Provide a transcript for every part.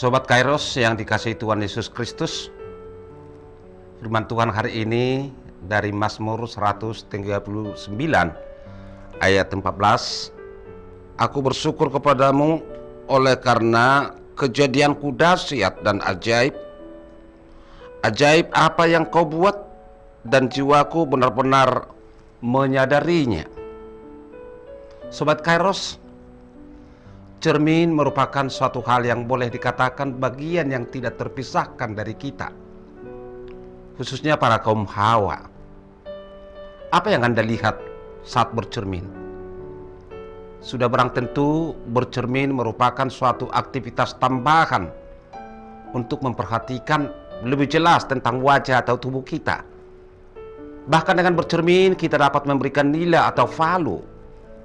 Sobat Kairos yang dikasihi Tuhan Yesus Kristus, firman Tuhan hari ini dari Mazmur 139 ayat 14. Aku bersyukur kepadamu oleh karena kejadianku dahsyat dan ajaib. Ajaib apa yang kau buat, dan jiwaku benar-benar menyadarinya. Sobat Kairos, cermin merupakan suatu hal yang boleh dikatakan bagian yang tidak terpisahkan dari kita, khususnya para kaum Hawa. Apa yang Anda lihat saat bercermin? Sudah barang tentu bercermin merupakan suatu aktivitas tambahan untuk memperhatikan lebih jelas tentang wajah atau tubuh kita. Bahkan dengan bercermin kita dapat memberikan nilai atau value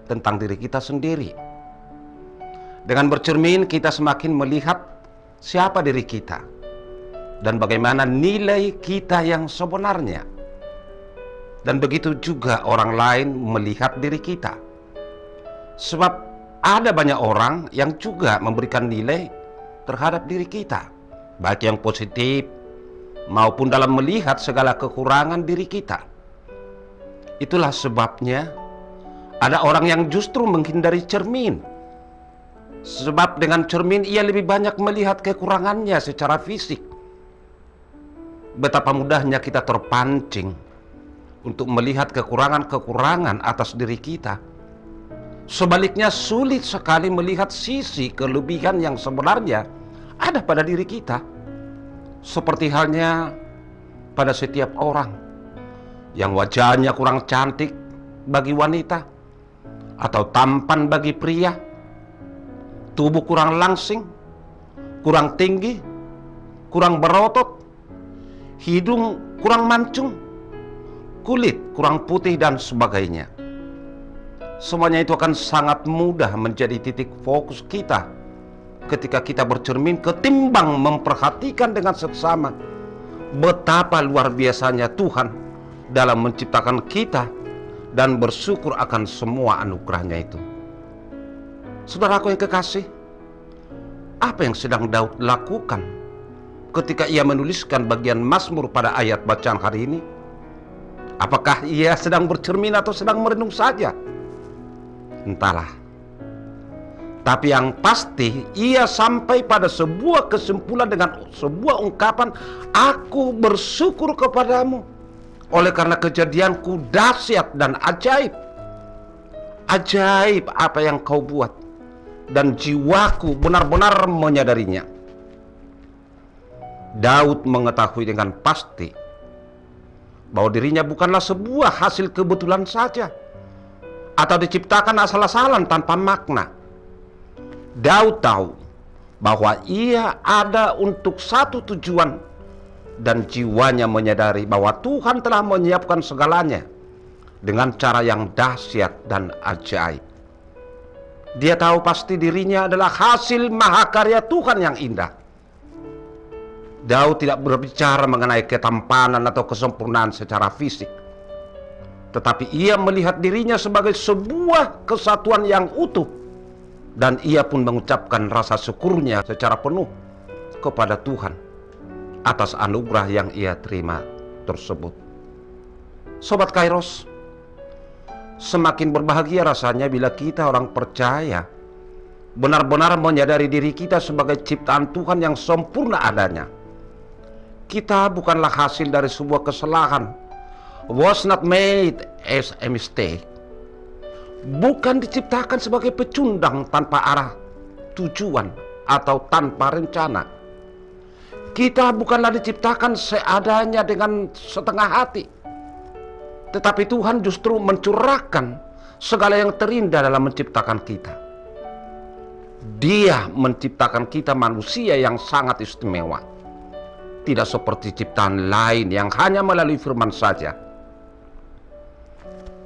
tentang diri kita sendiri. Dengan bercermin kita semakin melihat siapa diri kita dan bagaimana nilai kita yang sebenarnya. Dan begitu juga orang lain melihat diri kita. Sebab ada banyak orang yang juga memberikan nilai terhadap diri kita, baik yang positif maupun dalam melihat segala kekurangan diri kita. Itulah sebabnya ada orang yang justru menghindari cermin. Sebab dengan cermin ia lebih banyak melihat kekurangannya secara fisik. Betapa mudahnya kita terpancing untuk melihat kekurangan-kekurangan atas diri kita. Sebaliknya sulit sekali melihat sisi kelebihan yang sebenarnya ada pada diri kita. Seperti halnya pada setiap orang yang wajahnya kurang cantik bagi wanita atau tampan bagi pria, tubuh kurang langsing, kurang tinggi, kurang berotot, hidung kurang mancung, kulit kurang putih dan sebagainya. Semuanya itu akan sangat mudah menjadi titik fokus kita ketika kita bercermin ketimbang memperhatikan dengan seksama betapa luar biasanya Tuhan dalam menciptakan kita dan bersyukur akan semua anugerahnya itu. Saudaraku yang kekasih, apa yang sedang Daud lakukan ketika ia menuliskan bagian Mazmur pada ayat bacaan hari ini? Apakah ia sedang bercermin atau sedang merenung saja? Entahlah. Tapi yang pasti ia sampai pada sebuah kesimpulan dengan sebuah ungkapan, aku bersyukur kepadamu oleh karena kejadianku dahsyat dan ajaib. Ajaib apa yang kau buat, dan jiwaku benar-benar menyadarinya. Daud mengetahui dengan pasti bahwa dirinya bukanlah sebuah hasil kebetulan saja atau diciptakan asal-asalan tanpa makna. Daud tahu bahwa ia ada untuk satu tujuan, dan jiwanya menyadari bahwa Tuhan telah menyiapkan segalanya dengan cara yang dahsyat dan ajaib. Dia tahu pasti dirinya adalah hasil mahakarya Tuhan yang indah. Daud tidak berbicara mengenai ketampanan atau kesempurnaan secara fisik, tetapi ia melihat dirinya sebagai sebuah kesatuan yang utuh, dan ia pun mengucapkan rasa syukurnya secara penuh kepada Tuhan atas anugerah yang ia terima tersebut. Sobat Kairos, semakin berbahagia rasanya bila kita orang percaya benar-benar menyadari diri kita sebagai ciptaan Tuhan yang sempurna adanya. Kita bukanlah hasil dari sebuah kesalahan, was not made as a mistake. Bukan diciptakan sebagai pecundang tanpa arah, tujuan, atau tanpa rencana. Kita bukanlah diciptakan seadanya dengan setengah hati, tetapi Tuhan justru mencurahkan segala yang terindah dalam menciptakan kita. Dia menciptakan kita manusia yang sangat istimewa, tidak seperti ciptaan lain yang hanya melalui firman saja.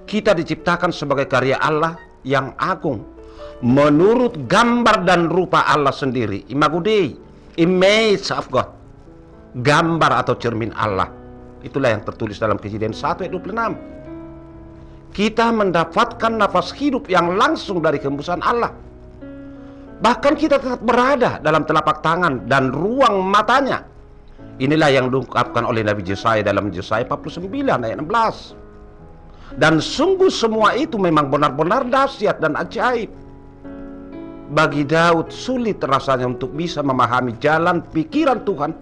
Kita diciptakan sebagai karya Allah yang agung, menurut gambar dan rupa Allah sendiri. Imago Dei, image of God, gambar atau cermin Allah. Itulah yang tertulis dalam Kejadian 1 ayat 26. Kita mendapatkan nafas hidup yang langsung dari hembusan Allah. Bahkan kita tetap berada dalam telapak tangan dan ruang matanya. Inilah yang diungkapkan oleh Nabi Yesaya dalam Yesaya 49 ayat 16. Dan sungguh semua itu memang benar-benar dahsyat dan ajaib. Bagi Daud sulit rasanya untuk bisa memahami jalan pikiran Tuhan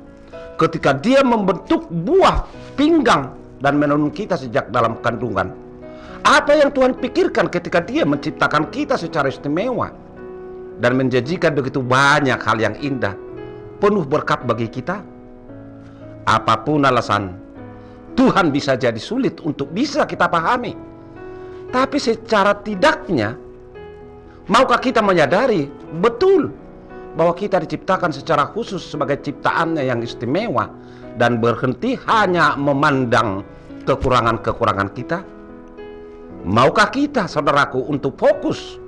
ketika dia membentuk buah pinggang dan menenun kita sejak dalam kandungan. Apa yang Tuhan pikirkan ketika dia menciptakan kita secara istimewa dan menjanjikan begitu banyak hal yang indah, penuh berkat bagi kita. Apapun alasan, Tuhan bisa jadi sulit untuk bisa kita pahami. Tapi secara tidaknya, maukah kita menyadari betul bahwa kita diciptakan secara khusus sebagai ciptaannya yang istimewa dan berhenti hanya memandang kekurangan-kekurangan kita? Maukah kita, saudaraku, untuk fokus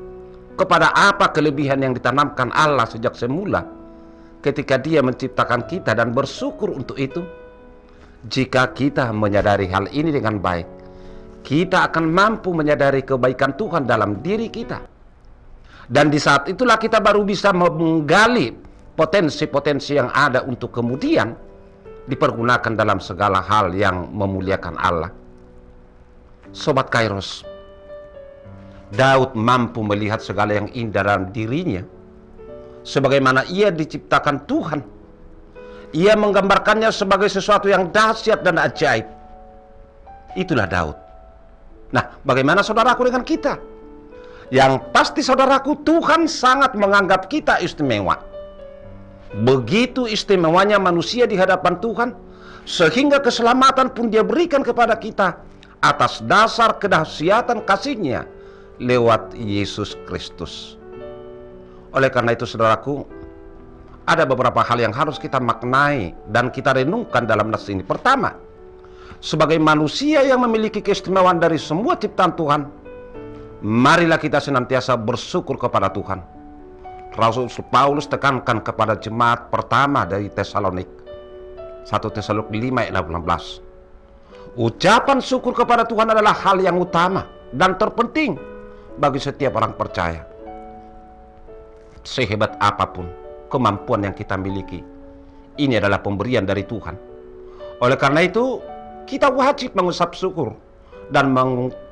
kepada apa kelebihan yang ditanamkan Allah sejak semula ketika Dia menciptakan kita dan bersyukur untuk itu? Jika kita menyadari hal ini dengan baik, kita akan mampu menyadari kebaikan Tuhan dalam diri kita. Dan di saat itulah kita baru bisa menggali potensi-potensi yang ada untuk kemudian dipergunakan dalam segala hal yang memuliakan Allah. Sobat Kairos, Daud mampu melihat segala yang indah dalam dirinya sebagaimana ia diciptakan Tuhan. Ia menggambarkannya sebagai sesuatu yang dahsyat dan ajaib. Itulah Daud. Nah, bagaimana saudaraku dengan kita? Yang pasti saudaraku, Tuhan sangat menganggap kita istimewa. Begitu istimewanya manusia di hadapan Tuhan, sehingga keselamatan pun Dia berikan kepada kita atas dasar kedahsyatan kasih-Nya lewat Yesus Kristus. Oleh karena itu saudaraku, ada beberapa hal yang harus kita maknai dan kita renungkan dalam nas ini. Pertama, sebagai manusia yang memiliki keistimewaan dari semua ciptaan Tuhan, marilah kita senantiasa bersyukur kepada Tuhan. Rasul Paulus tekankan kepada jemaat pertama dari Tesalonik, 1 Tesalonik 5 ayat 18. Ucapan syukur kepada Tuhan adalah hal yang utama dan terpenting bagi setiap orang percaya. Sehebat apapun kemampuan yang kita miliki, ini adalah pemberian dari Tuhan. Oleh karena itu, kita wajib mengucap syukur dan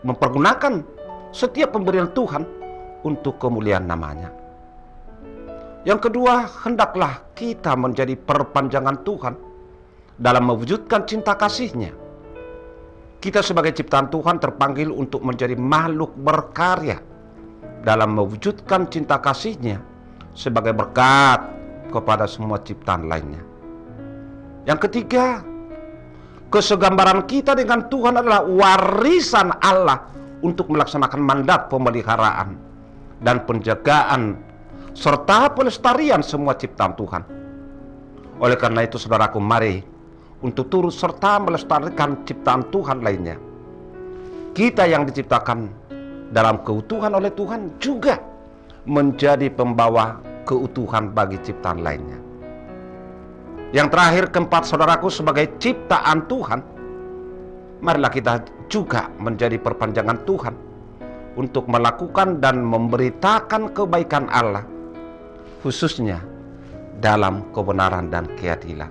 mempergunakan setiap pemberian Tuhan untuk kemuliaan namanya. Yang kedua, hendaklah kita menjadi perpanjangan Tuhan dalam mewujudkan cinta kasih-Nya. Kita sebagai ciptaan Tuhan terpanggil untuk menjadi makhluk berkarya dalam mewujudkan cinta kasih-Nya sebagai berkat kepada semua ciptaan lainnya. Yang ketiga, kesegambaran kita dengan Tuhan adalah warisan Allah untuk melaksanakan mandat pemeliharaan dan penjagaan serta pelestarian semua ciptaan Tuhan. Oleh karena itu saudaraku, mari untuk turut serta melestarikan ciptaan Tuhan lainnya. Kita yang diciptakan dalam keutuhan oleh Tuhan juga menjadi pembawa keutuhan bagi ciptaan lainnya. Yang terakhir, keempat, saudaraku, sebagai ciptaan Tuhan, marilah kita juga menjadi perpanjangan Tuhan untuk melakukan dan memberitakan kebaikan Allah, khususnya dalam kebenaran dan keadilan.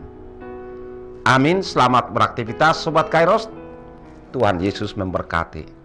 Amin. Selamat beraktivitas Sobat Kairos. Tuhan Yesus memberkati.